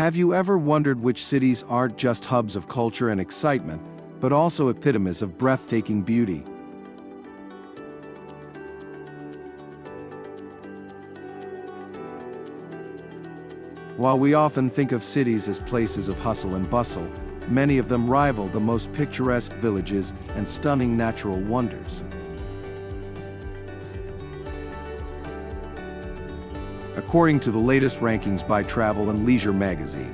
Have you ever wondered which cities aren't just hubs of culture and excitement, but also epitomes of breathtaking beauty? While we often think of cities as places of hustle and bustle, many of them rival the most picturesque villages and stunning natural wonders. According to the latest rankings by Travel and Leisure magazine,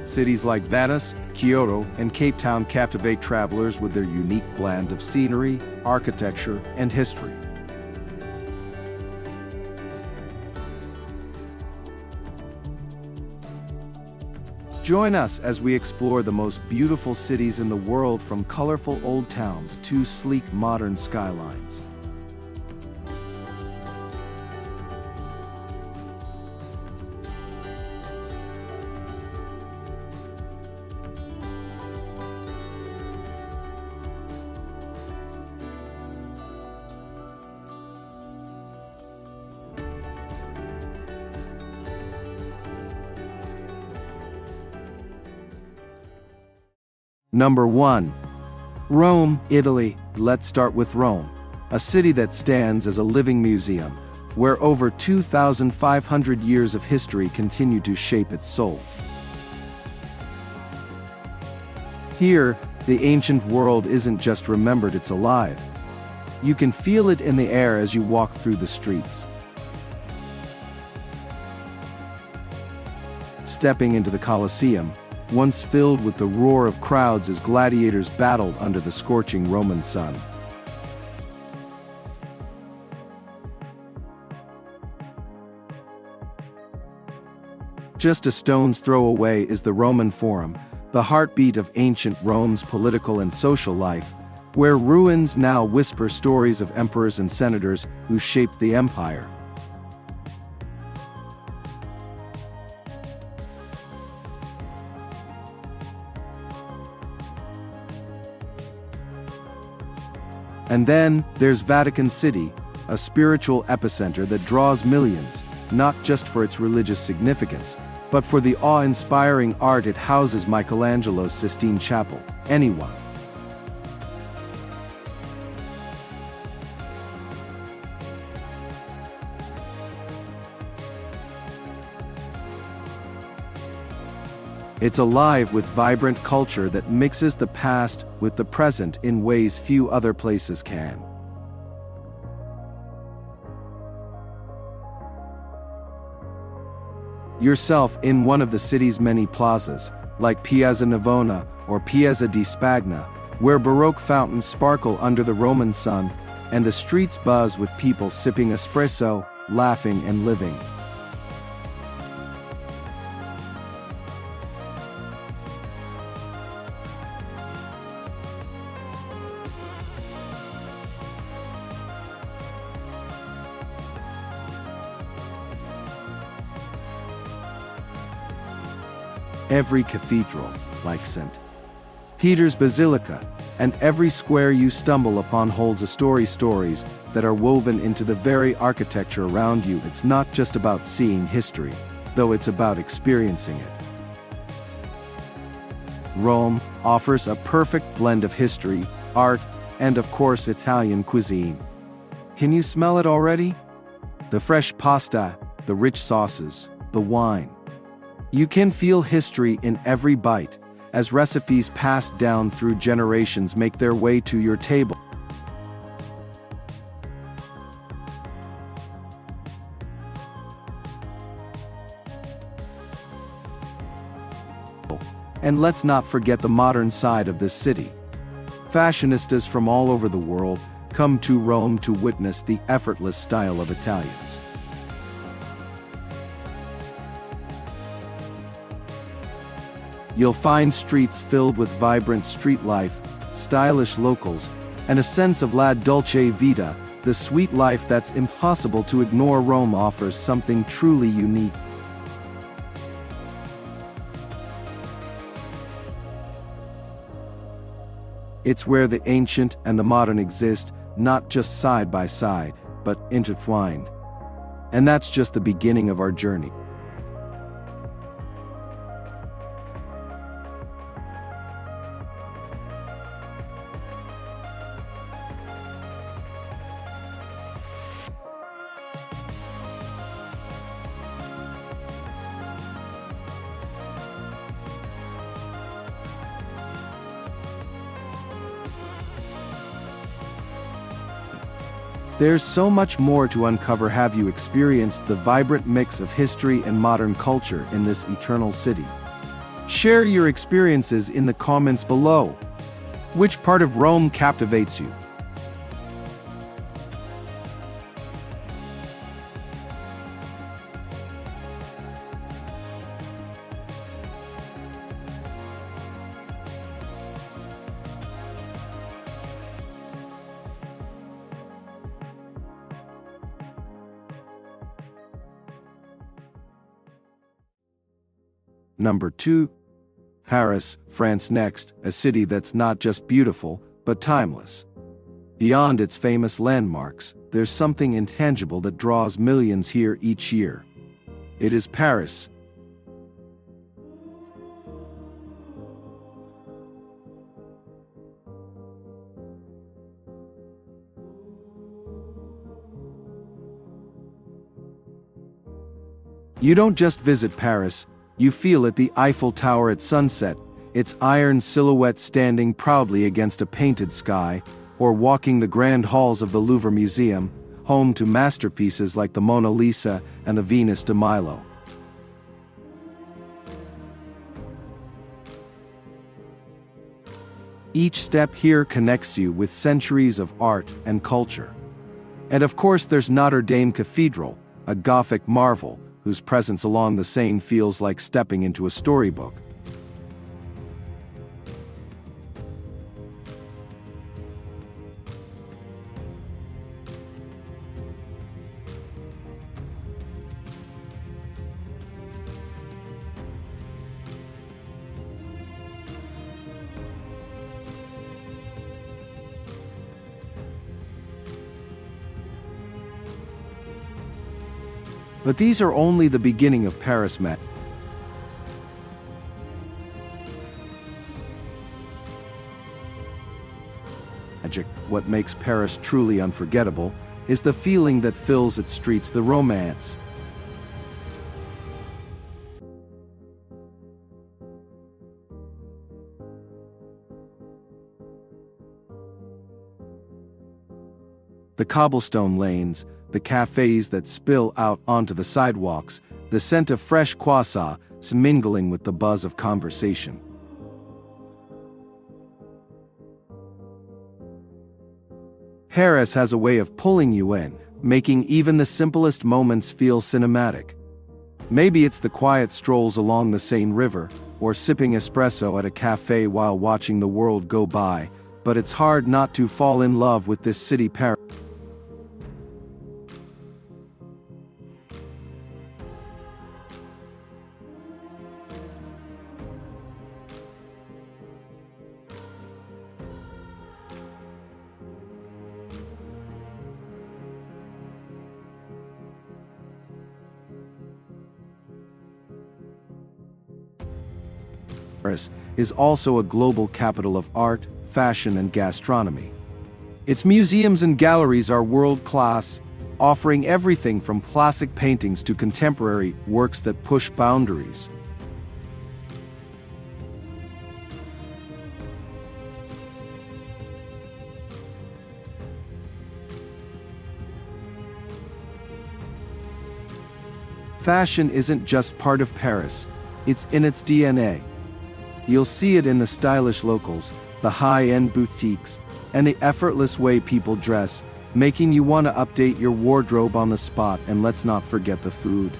cities like Venice, Kyoto, and Cape Town captivate travelers with their unique blend of scenery, architecture, and history. Join us as we explore the most beautiful cities in the world, from colorful old towns to sleek modern skylines. Number 1. Rome, Italy. Let's start with Rome, a city that stands as a living museum, where over 2,500 years of history continue to shape its soul. Here, the ancient world isn't just remembered, it's alive. You can feel it in the air as you walk through the streets. Stepping into the Colosseum, once filled with the roar of crowds as gladiators battled under the scorching Roman sun. Just a stone's throw away is the Roman Forum, the heartbeat of ancient Rome's political and social life, where ruins now whisper stories of emperors and senators who shaped the empire. And then there's Vatican City, a spiritual epicenter that draws millions, not just for its religious significance, but for the awe-inspiring art it houses. Michelangelo's Sistine Chapel. Anyone. It's alive with vibrant culture that mixes the past with the present in ways few other places can. Yourself in one of the city's many plazas, like Piazza Navona or Piazza di Spagna, where Baroque fountains sparkle under the Roman sun, and the streets buzz with people sipping espresso, laughing and living. Every cathedral, like St. Peter's Basilica, and every square you stumble upon holds a stories that are woven into the very architecture around you. It's not just about seeing history, though it's about experiencing it. Rome offers a perfect blend of history, art, and of course Italian cuisine. Can you smell it already? The fresh pasta, the rich sauces, the wine. You can feel history in every bite, as recipes passed down through generations make their way to your table. And let's not forget the modern side of this city. Fashionistas from all over the world come to Rome to witness the effortless style of Italians. You'll find streets filled with vibrant street life, stylish locals, and a sense of la dolce vita, the sweet life that's impossible to ignore. Rome offers something truly unique. It's where the ancient and the modern exist, not just side by side, but intertwined. And that's just the beginning of our journey. There's so much more to uncover. Have you experienced the vibrant mix of history and modern culture in this eternal city? Share your experiences in the comments below. Which part of Rome captivates you? Number 2. Paris, France. Next, a city that's not just beautiful, but timeless. Beyond its famous landmarks, there's something intangible that draws millions here each year. It is Paris. You don't just visit Paris, you feel it. The Eiffel Tower at sunset, its iron silhouette standing proudly against a painted sky, or walking the grand halls of the Louvre Museum, home to masterpieces like the Mona Lisa and the Venus de Milo. Each step here connects you with centuries of art and culture. And of course there's Notre Dame Cathedral, a Gothic marvel, whose presence along the Seine feels like stepping into a storybook. But these are only the beginning of Paris magic. What makes Paris truly unforgettable is the feeling that fills its streets, the romance. The cobblestone lanes, the cafes that spill out onto the sidewalks, the scent of fresh croissants mingling with the buzz of conversation. Paris has a way of pulling you in, making even the simplest moments feel cinematic. Maybe it's the quiet strolls along the Seine River, or sipping espresso at a cafe while watching the world go by, but it's hard not to fall in love with this city. Paris. Paris is also a global capital of art, fashion, and gastronomy. Its museums and galleries are world-class, offering everything from classic paintings to contemporary works that push boundaries. Fashion isn't just part of Paris, it's in its DNA. You'll see it in the stylish locals, the high-end boutiques, and the effortless way people dress, making you want to update your wardrobe on the spot. And let's not forget the food.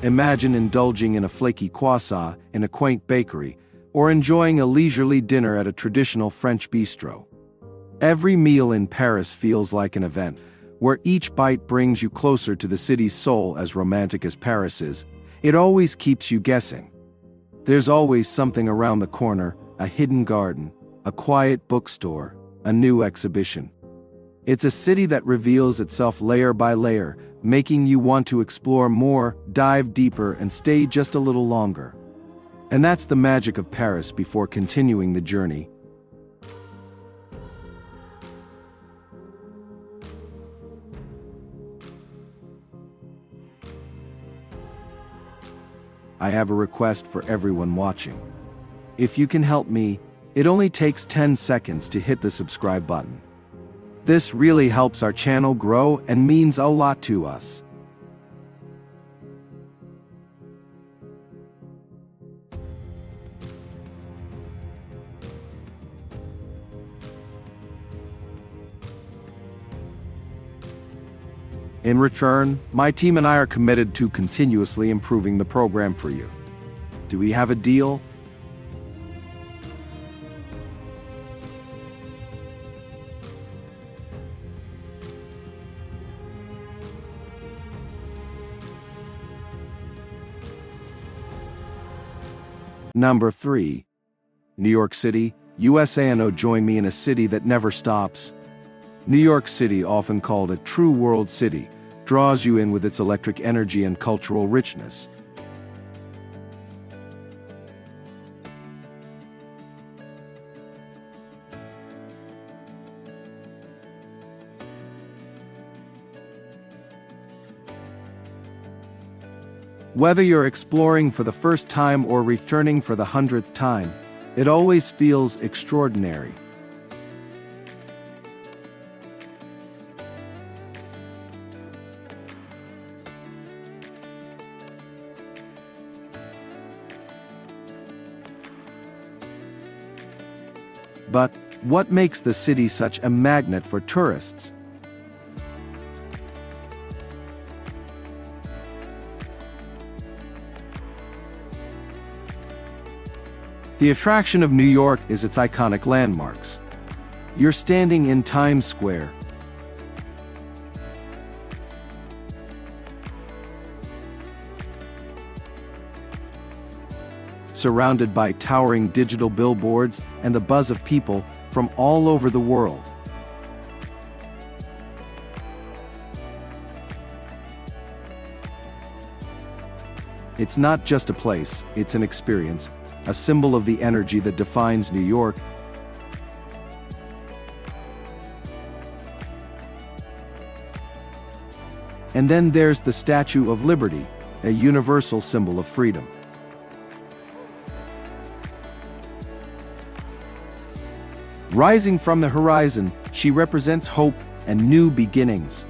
Imagine indulging in a flaky croissant in a quaint bakery, or enjoying a leisurely dinner at a traditional French bistro. Every meal in Paris feels like an event, where each bite brings you closer to the city's soul. As romantic as Paris is, it always keeps you guessing. There's always something around the corner, a hidden garden, a quiet bookstore, a new exhibition. It's a city that reveals itself layer by layer, making you want to explore more, dive deeper, and stay just a little longer. And that's the magic of Paris. Before continuing the journey, I have a request for everyone watching. If you can help me, it only takes 10 seconds to hit the subscribe button. This really helps our channel grow and means a lot to us. In return, my team and I are committed to continuously improving the program for you. Do we have a deal? Number 3. New York City, USA. And join me in a city that never stops. New York City, often called a true world city, draws you in with its electric energy and cultural richness. Whether you're exploring for the first time or returning for the 100th time, it always feels extraordinary. But what makes the city such a magnet for tourists? The attraction of New York is its iconic landmarks. You're standing in Times Square. Surrounded by towering digital billboards and the buzz of people from all over the world. It's not just a place, it's an experience, a symbol of the energy that defines New York. And then there's the Statue of Liberty, a universal symbol of freedom. Rising from the horizon, she represents hope and new beginnings.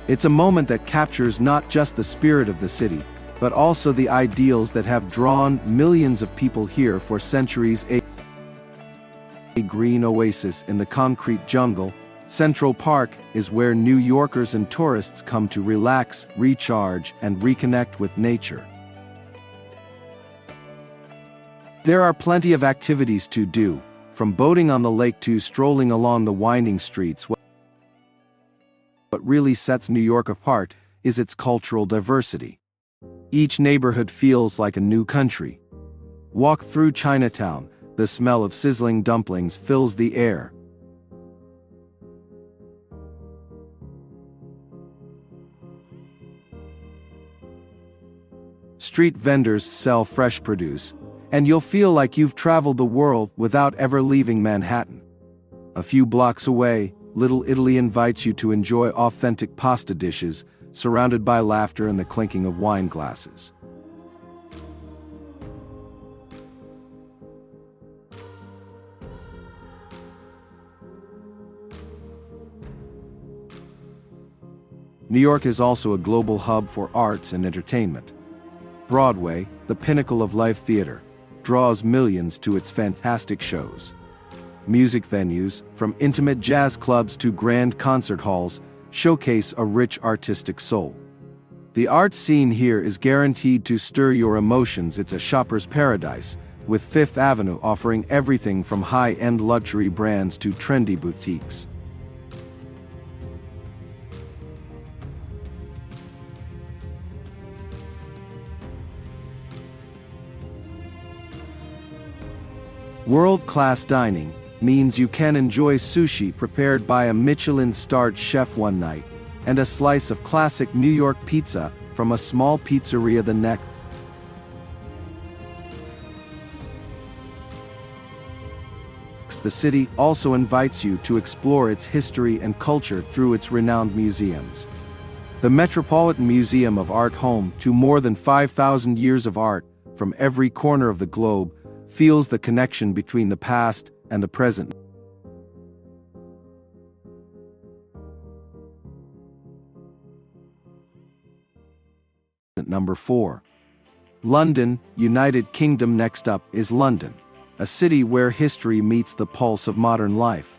It's a moment that captures not just the spirit of the city, but also the ideals that have drawn millions of people here for centuries. A green oasis in the concrete jungle, Central Park is where New Yorkers and tourists come to relax, recharge, and reconnect with nature. There are plenty of activities to do, from boating on the lake to strolling along the winding streets. What really sets New York apart is its cultural diversity. Each neighborhood feels like a new country. Walk through Chinatown, the smell of sizzling dumplings fills the air. Street vendors sell fresh produce, and you'll feel like you've traveled the world without ever leaving Manhattan. A few blocks away, Little Italy invites you to enjoy authentic pasta dishes, surrounded by laughter and the clinking of wine glasses. New York is also a global hub for arts and entertainment. Broadway, the pinnacle of live theater, draws millions to its fantastic shows. Music venues, from intimate jazz clubs to grand concert halls, showcase a rich artistic soul. The art scene here is guaranteed to stir your emotions. It's a shopper's paradise, with Fifth Avenue offering everything from high-end luxury brands to trendy boutiques. World-class dining means you can enjoy sushi prepared by a Michelin-starred chef one night, and a slice of classic New York pizza from a small pizzeria the next. The city also invites you to explore its history and culture through its renowned museums. The Metropolitan Museum of Art, home to more than 5,000 years of art from every corner of the globe, feels the connection between the past and the present. Number 4. London, United Kingdom. Next up is London, a city where history meets the pulse of modern life.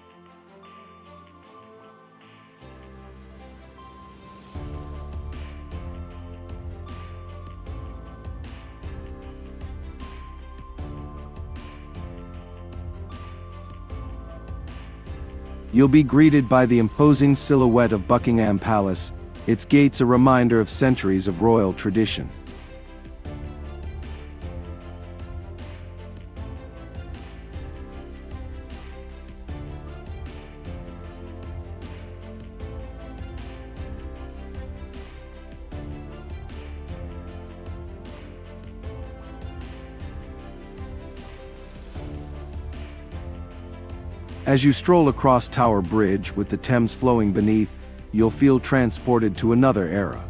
You'll be greeted by the imposing silhouette of Buckingham Palace, its gates a reminder of centuries of royal tradition. As you stroll across Tower Bridge with the Thames flowing beneath, you'll feel transported to another era.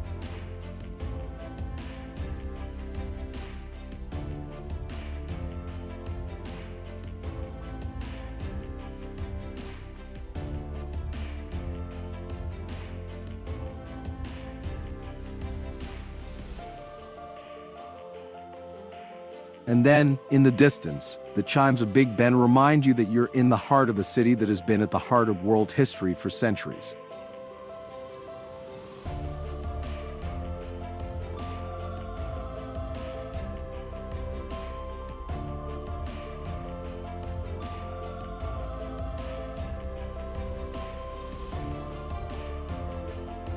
And then, in the distance, the chimes of Big Ben remind you that you're in the heart of a city that has been at the heart of world history for centuries.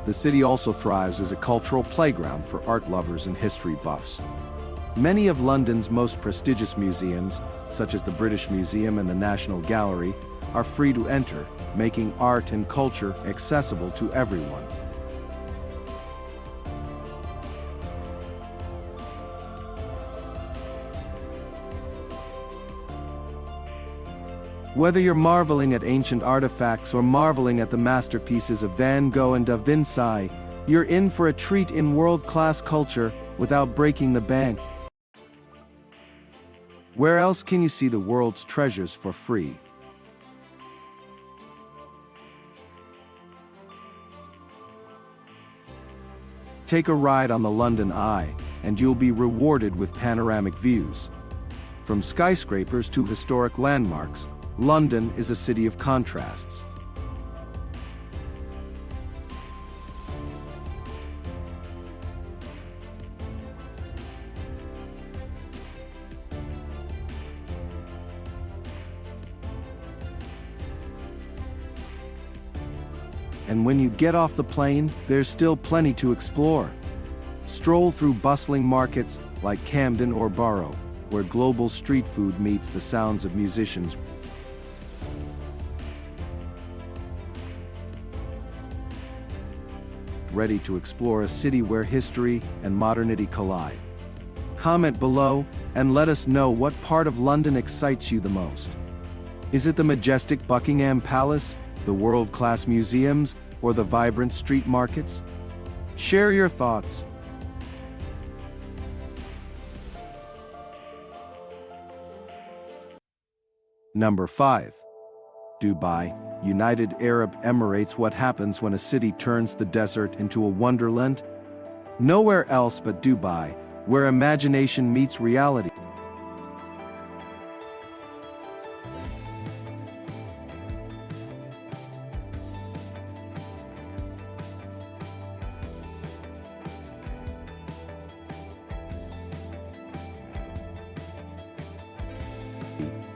The city also thrives as a cultural playground for art lovers and history buffs. Many of London's most prestigious museums, such as the British Museum and the National Gallery, are free to enter, making art and culture accessible to everyone. Whether you're marveling at ancient artifacts or marveling at the masterpieces of Van Gogh and da Vinci, you're in for a treat in world-class culture without breaking the bank. Where else can you see the world's treasures for free? Take a ride on the London Eye, and you'll be rewarded with panoramic views. From skyscrapers to historic landmarks, London is a city of contrasts. And when you get off the plane, there's still plenty to explore. Stroll through bustling markets like Camden or Borough, where global street food meets the sounds of musicians. Ready to explore a city where history and modernity collide? Comment below and let us know what part of London excites you the most. Is it the majestic Buckingham Palace, the world-class museums, or the vibrant street markets? Share your thoughts. Number 5. Dubai, United Arab Emirates. What happens when a city turns the desert into a wonderland? Nowhere else but Dubai, where imagination meets reality.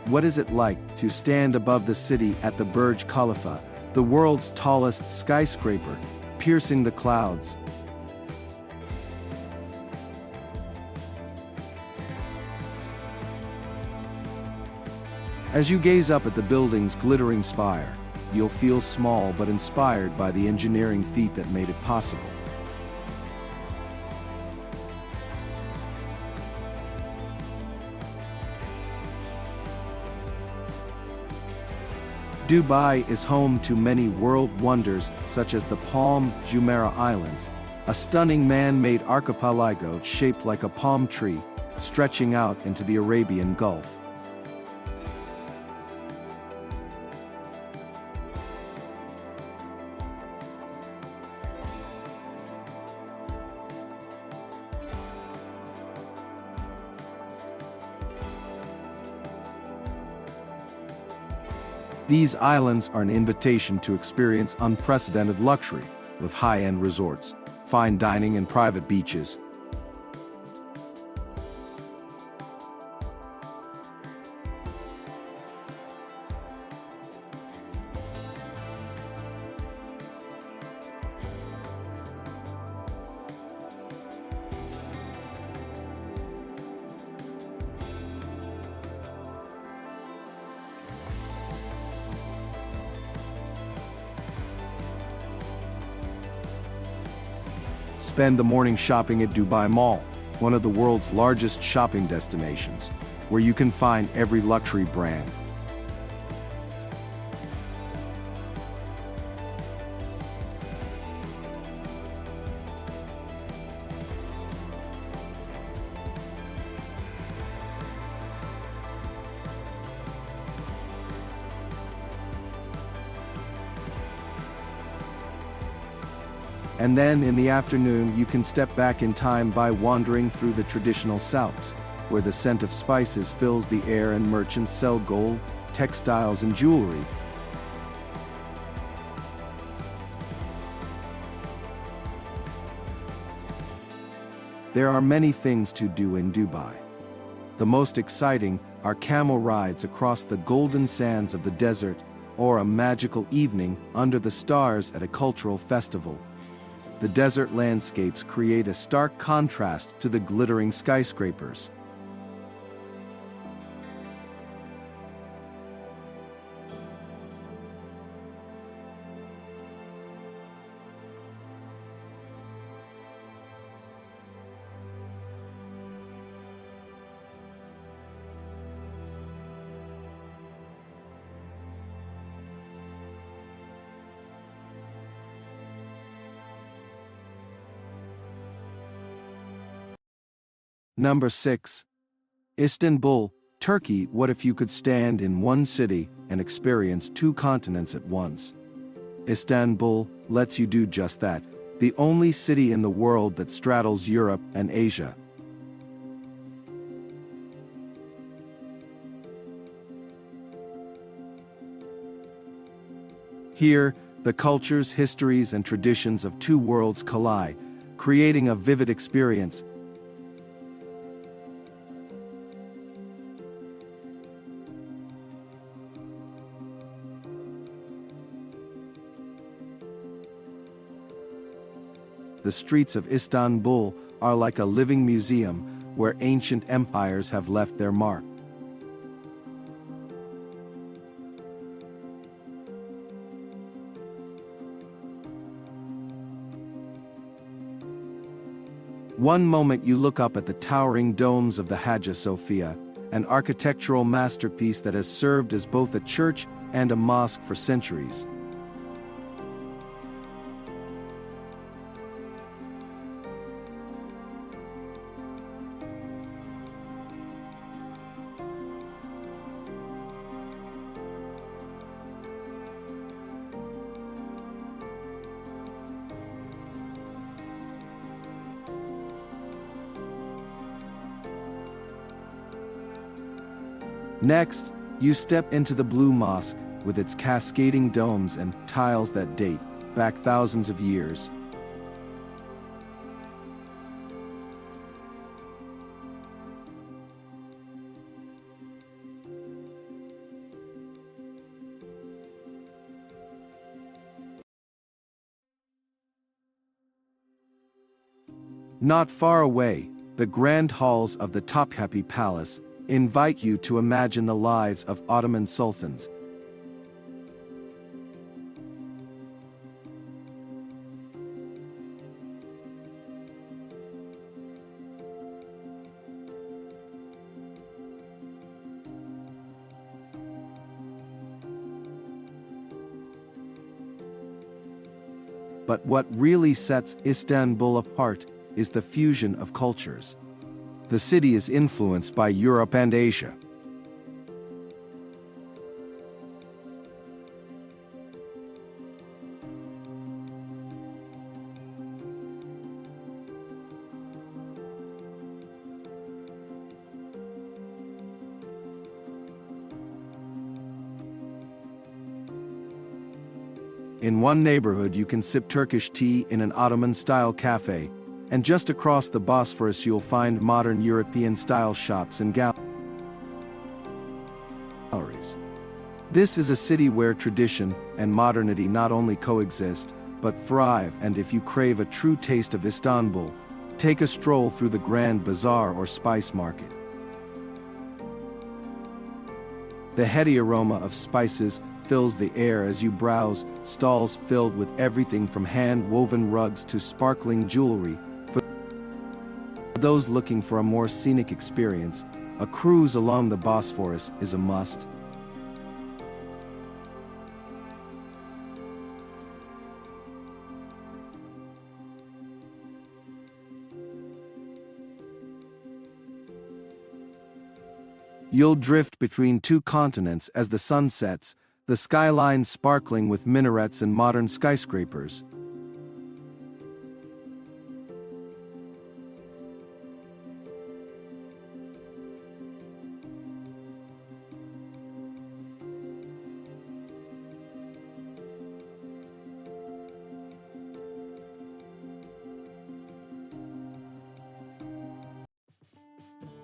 What is it like to stand above the city at the Burj Khalifa, the world's tallest skyscraper, piercing the clouds? As you gaze up at the building's glittering spire, you'll feel small but inspired by the engineering feat that made it possible. Dubai is home to many world wonders such as the Palm Jumeirah Islands, a stunning man-made archipelago shaped like a palm tree, stretching out into the Arabian Gulf. These islands are an invitation to experience unprecedented luxury, with high-end resorts, fine dining and private beaches. Spend the morning shopping at Dubai Mall, one of the world's largest shopping destinations, where you can find every luxury brand. And then, in the afternoon, you can step back in time by wandering through the traditional souks, where the scent of spices fills the air and merchants sell gold, textiles, and jewelry. There are many things to do in Dubai. The most exciting are camel rides across the golden sands of the desert, or a magical evening under the stars at a cultural festival. The desert landscapes create a stark contrast to the glittering skyscrapers. Number 6. Istanbul, Turkey. What if you could stand in one city and experience two continents at once? Istanbul lets you do just that, the only city in the world that straddles Europe and Asia. Here, the cultures, histories, and traditions of two worlds collide, creating a vivid experience. The streets of Istanbul are like a living museum where ancient empires have left their mark. One moment you look up at the towering domes of the Hagia Sophia, an architectural masterpiece that has served as both a church and a mosque for centuries. Next, you step into the Blue Mosque, with its cascading domes and tiles that date back thousands of years. Not far away, the grand halls of the Topkapi Palace invite you to imagine the lives of Ottoman sultans. But what really sets Istanbul apart is the fusion of cultures. The city is influenced by Europe and Asia. In one neighborhood you can sip Turkish tea in an Ottoman-style cafe, and just across the Bosphorus you'll find modern European-style shops and galleries. This is a city where tradition and modernity not only coexist, but thrive, and if you crave a true taste of Istanbul, take a stroll through the Grand Bazaar or Spice Market. The heady aroma of spices fills the air as you browse stalls filled with everything from hand-woven rugs to sparkling jewelry. For those looking for a more scenic experience, a cruise along the Bosphorus is a must. You'll drift between two continents as the sun sets, the skyline sparkling with minarets and modern skyscrapers.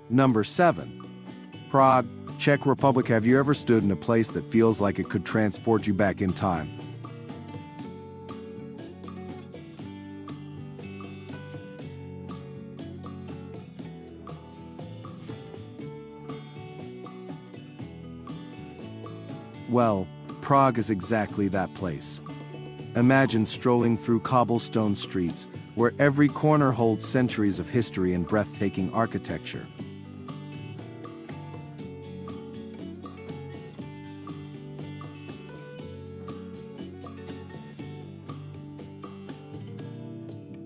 Number 7. Prague, Czech Republic. Have you ever stood in a place that feels like it could transport you back in time? Well, Prague is exactly that place. Imagine strolling through cobblestone streets, where every corner holds centuries of history and breathtaking architecture.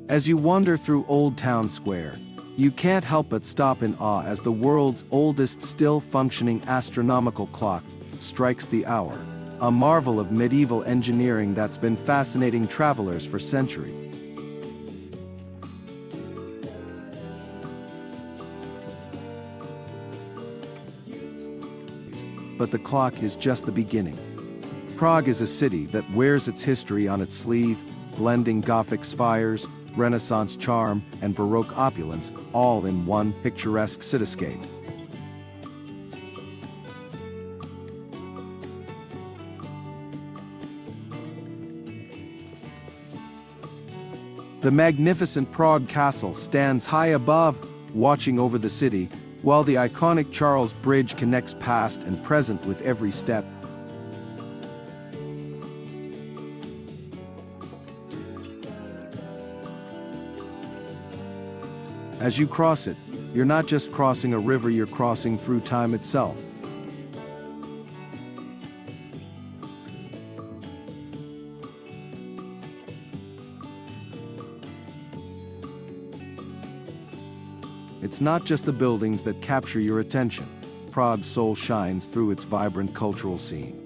As you wander through Old Town Square, you can't help but stop in awe as the world's oldest still-functioning astronomical clock strikes the hour, a marvel of medieval engineering that's been fascinating travelers for centuries. But the clock is just the beginning. Prague is a city that wears its history on its sleeve, blending Gothic spires, Renaissance charm, and Baroque opulence, all in one picturesque cityscape. The magnificent Prague Castle stands high above, watching over the city, while the iconic Charles Bridge connects past and present with every step. As you cross it, you're not just crossing a river, you're crossing through time itself. It's not just the buildings that capture your attention. Prague's soul shines through its vibrant cultural scene.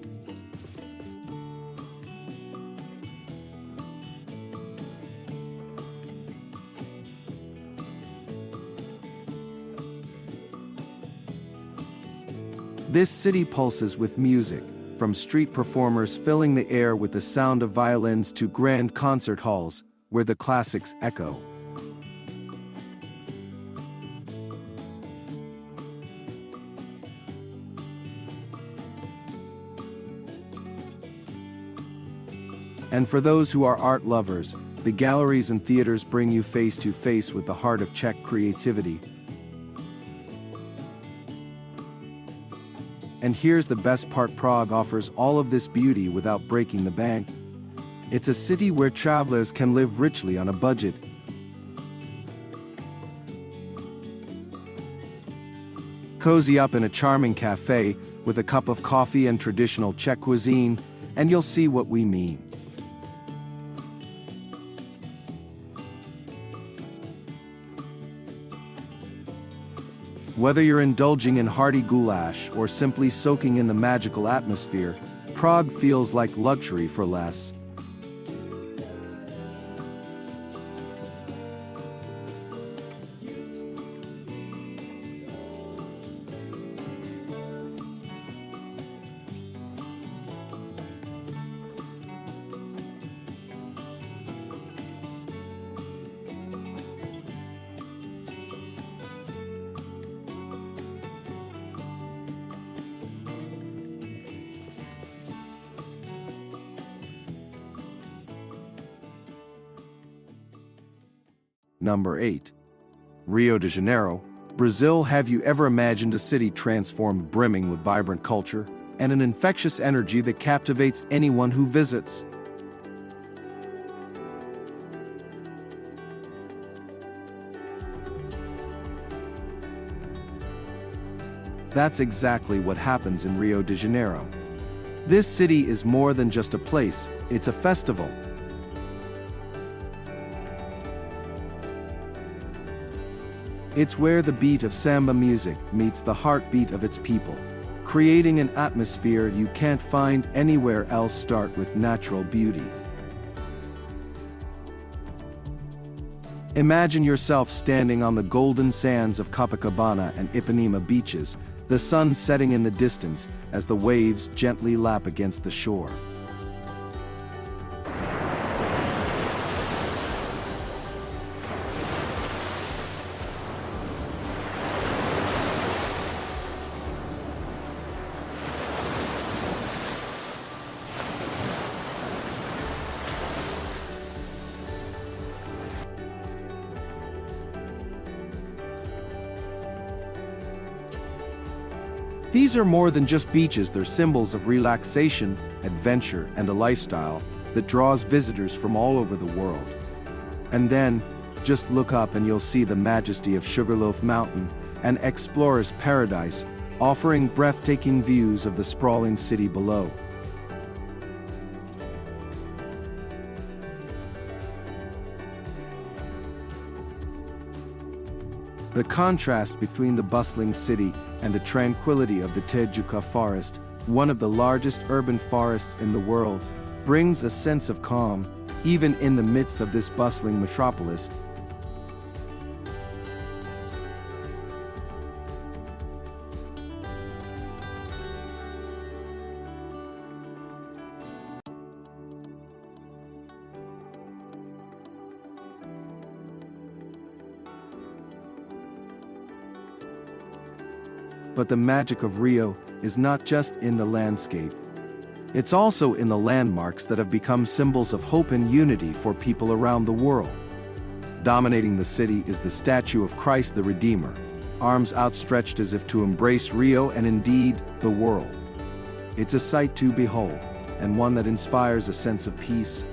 This city pulses with music, from street performers filling the air with the sound of violins to grand concert halls, where the classics echo. And for those who are art lovers, the galleries and theaters bring you face to face with the heart of Czech creativity. And here's the best part: Prague offers all of this beauty without breaking the bank. It's a city where travelers can live richly on a budget. Cozy up in a charming cafe with a cup of coffee and traditional Czech cuisine, and you'll see what we mean. Whether you're indulging in hearty goulash or simply soaking in the magical atmosphere, Prague feels like luxury for less. Number 8. Rio de Janeiro, Brazil. Have you ever imagined a city transformed, brimming with vibrant culture and an infectious energy that captivates anyone who visits? That's exactly what happens in Rio de Janeiro. This city is more than just a place, it's a festival. It's where the beat of samba music meets the heartbeat of its people, creating an atmosphere you can't find anywhere else. Start with natural beauty. Imagine yourself standing on the golden sands of Copacabana and Ipanema beaches, the sun setting in the distance as the waves gently lap against the shore. These are more than just beaches, they're symbols of relaxation, adventure, and a lifestyle that draws visitors from all over the world. And then, just look up and you'll see the majesty of Sugarloaf Mountain, an explorer's paradise, offering breathtaking views of the sprawling city below. The contrast between the bustling city and the tranquility of the Tijuca forest, one of the largest urban forests in the world, brings a sense of calm, even in the midst of this bustling metropolis. But the magic of Rio is not just in the landscape. It's also in the landmarks that have become symbols of hope and unity for people around the world. Dominating the city is the statue of Christ the Redeemer, arms outstretched as if to embrace Rio and indeed, the world. It's a sight to behold, and one that inspires a sense of peace.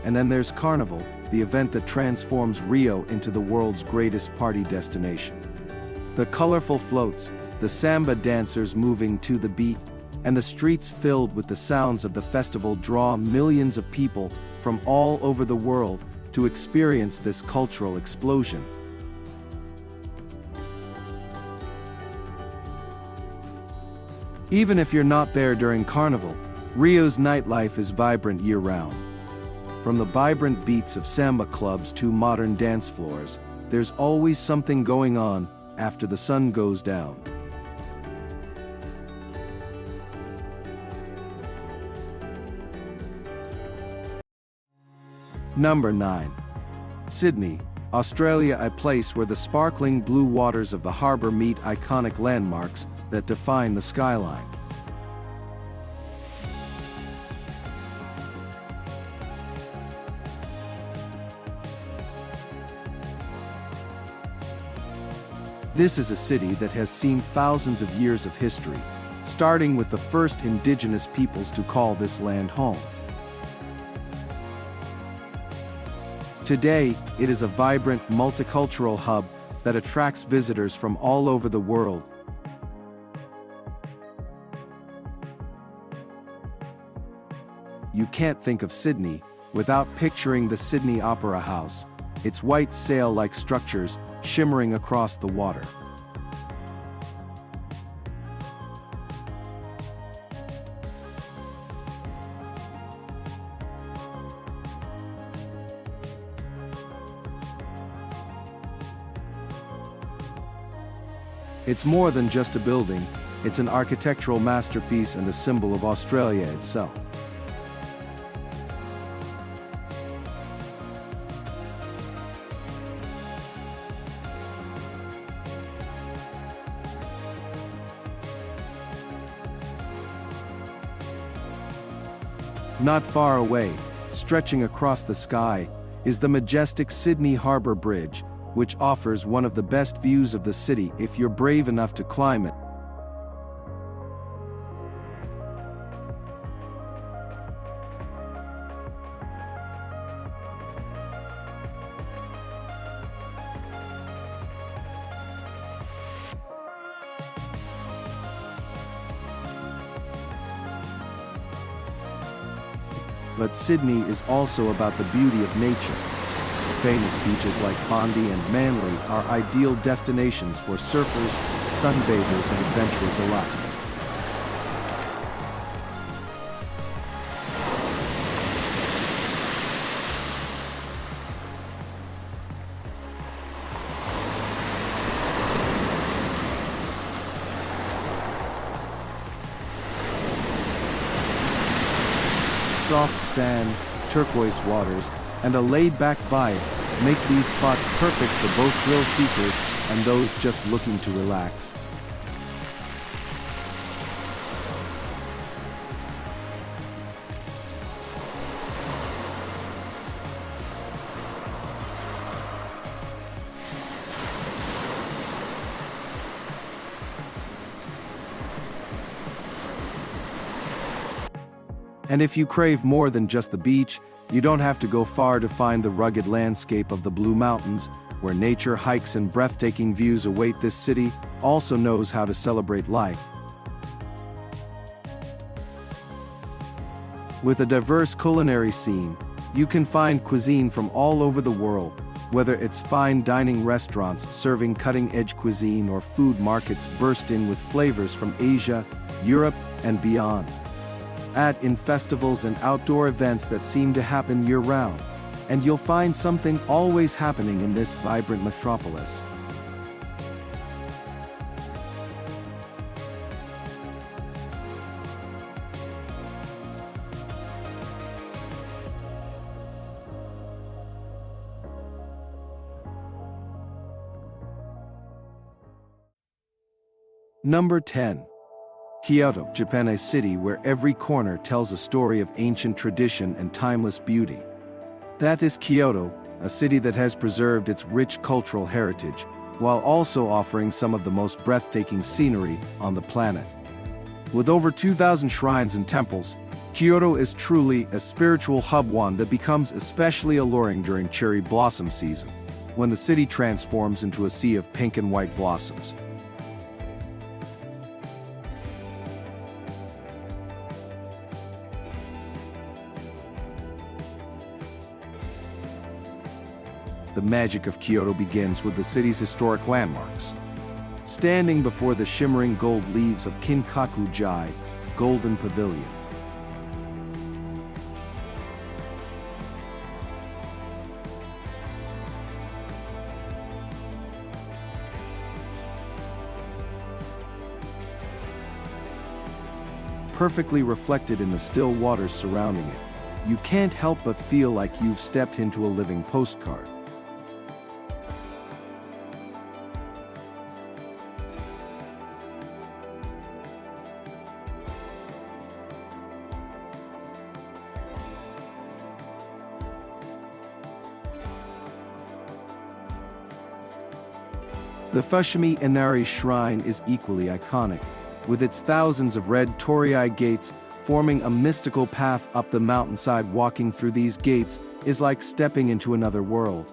And then there's Carnival, the event that transforms Rio into the world's greatest party destination. The colorful floats, the samba dancers moving to the beat, and the streets filled with the sounds of the festival draw millions of people from all over the world to experience this cultural explosion. Even if you're not there during Carnival, Rio's nightlife is vibrant year-round. From the vibrant beats of samba clubs to modern dance floors, there's always something going on after the sun goes down. Number 9. Sydney, Australia, a place where the sparkling blue waters of the harbour meet iconic landmarks that define the skyline. This is a city that has seen thousands of years of history, starting with the first indigenous peoples to call this land home. Today, it is a vibrant, multicultural hub that attracts visitors from all over the world. You can't think of Sydney without picturing the Sydney Opera House, its white sail-like structures shimmering across the water. It's more than just a building, it's an architectural masterpiece and a symbol of Australia itself. Not far away, stretching across the sky, is the majestic Sydney Harbour Bridge, which offers one of the best views of the city if you're brave enough to climb it. But Sydney is also about the beauty of nature. Famous beaches like Bondi and Manly are ideal destinations for surfers, sunbathers, and adventurers alike. Soft sand, turquoise waters, and a laid-back vibe make these spots perfect for both thrill seekers and those just looking to relax. And if you crave more than just the beach, you don't have to go far to find the rugged landscape of the Blue Mountains, where nature, hikes, and breathtaking views await. This city also knows how to celebrate life. With a diverse culinary scene, you can find cuisine from all over the world, whether it's fine dining restaurants serving cutting-edge cuisine or food markets bursting with flavors from Asia, Europe, and beyond. Add in festivals and outdoor events that seem to happen year-round, and you'll find something always happening in this vibrant metropolis. Number 10. Kyoto, Japan, a city where every corner tells a story of ancient tradition and timeless beauty. That is Kyoto, a city that has preserved its rich cultural heritage, while also offering some of the most breathtaking scenery on the planet. With over 2,000 shrines and temples, Kyoto is truly a spiritual hub, one that becomes especially alluring during cherry blossom season, when the city transforms into a sea of pink and white blossoms. The magic of Kyoto begins with the city's historic landmarks. Standing before the shimmering gold leaves of Kinkaku-ji, Golden Pavilion. Perfectly reflected in the still waters surrounding it, you can't help but feel like you've stepped into a living postcard. The Fushimi Inari Shrine is equally iconic, with its thousands of red torii gates forming a mystical path up the mountainside. Walking through these gates is like stepping into another world.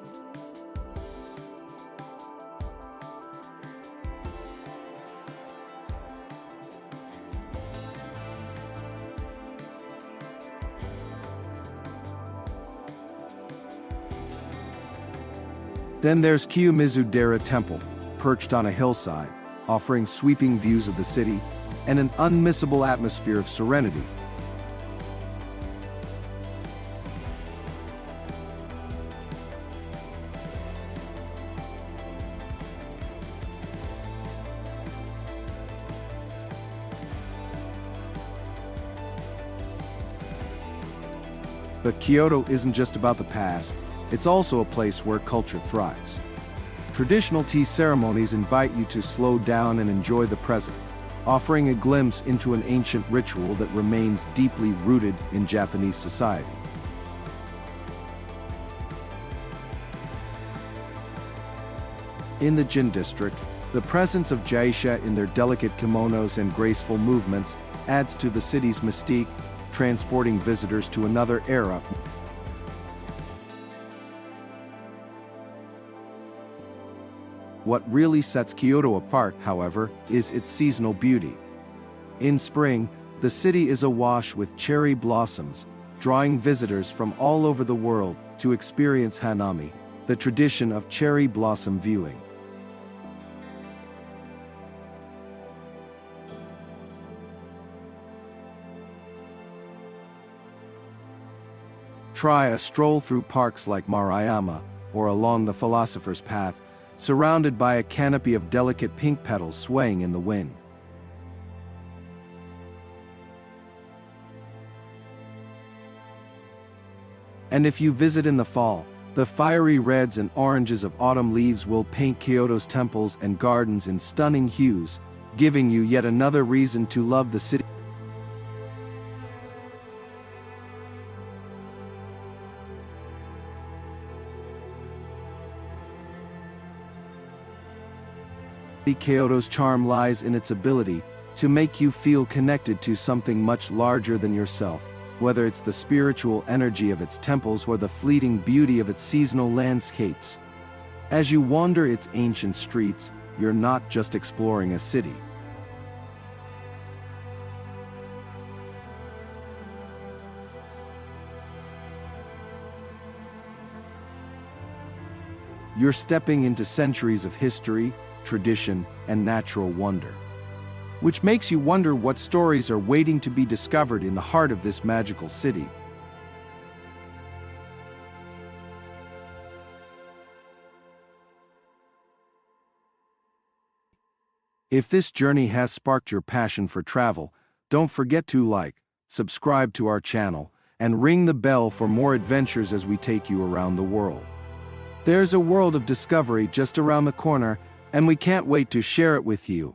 Then there's Kiyomizu-dera Temple, perched on a hillside, offering sweeping views of the city and an unmissable atmosphere of serenity. But Kyoto isn't just about the past, it's also a place where culture thrives. Traditional tea ceremonies invite you to slow down and enjoy the present, offering a glimpse into an ancient ritual that remains deeply rooted in Japanese society. In the Jin district, the presence of geisha in their delicate kimonos and graceful movements adds to the city's mystique, transporting visitors to another era. What really sets Kyoto apart, however, is its seasonal beauty. In spring, the city is awash with cherry blossoms, drawing visitors from all over the world to experience Hanami, the tradition of cherry blossom viewing. Try a stroll through parks like Maruyama, or along the Philosopher's Path, surrounded by a canopy of delicate pink petals swaying in the wind. And if you visit in the fall, the fiery reds and oranges of autumn leaves will paint Kyoto's temples and gardens in stunning hues, giving you yet another reason to love the city. Kyoto's charm lies in its ability to make you feel connected to something much larger than yourself, whether it's the spiritual energy of its temples or the fleeting beauty of its seasonal landscapes. As you wander its ancient streets, you're not just exploring a city. You're stepping into centuries of history, tradition, and natural wonder. Which makes you wonder what stories are waiting to be discovered in the heart of this magical city. If this journey has sparked your passion for travel, don't forget to like, subscribe to our channel, and ring the bell for more adventures as we take you around the world. There's a world of discovery just around the corner, and we can't wait to share it with you.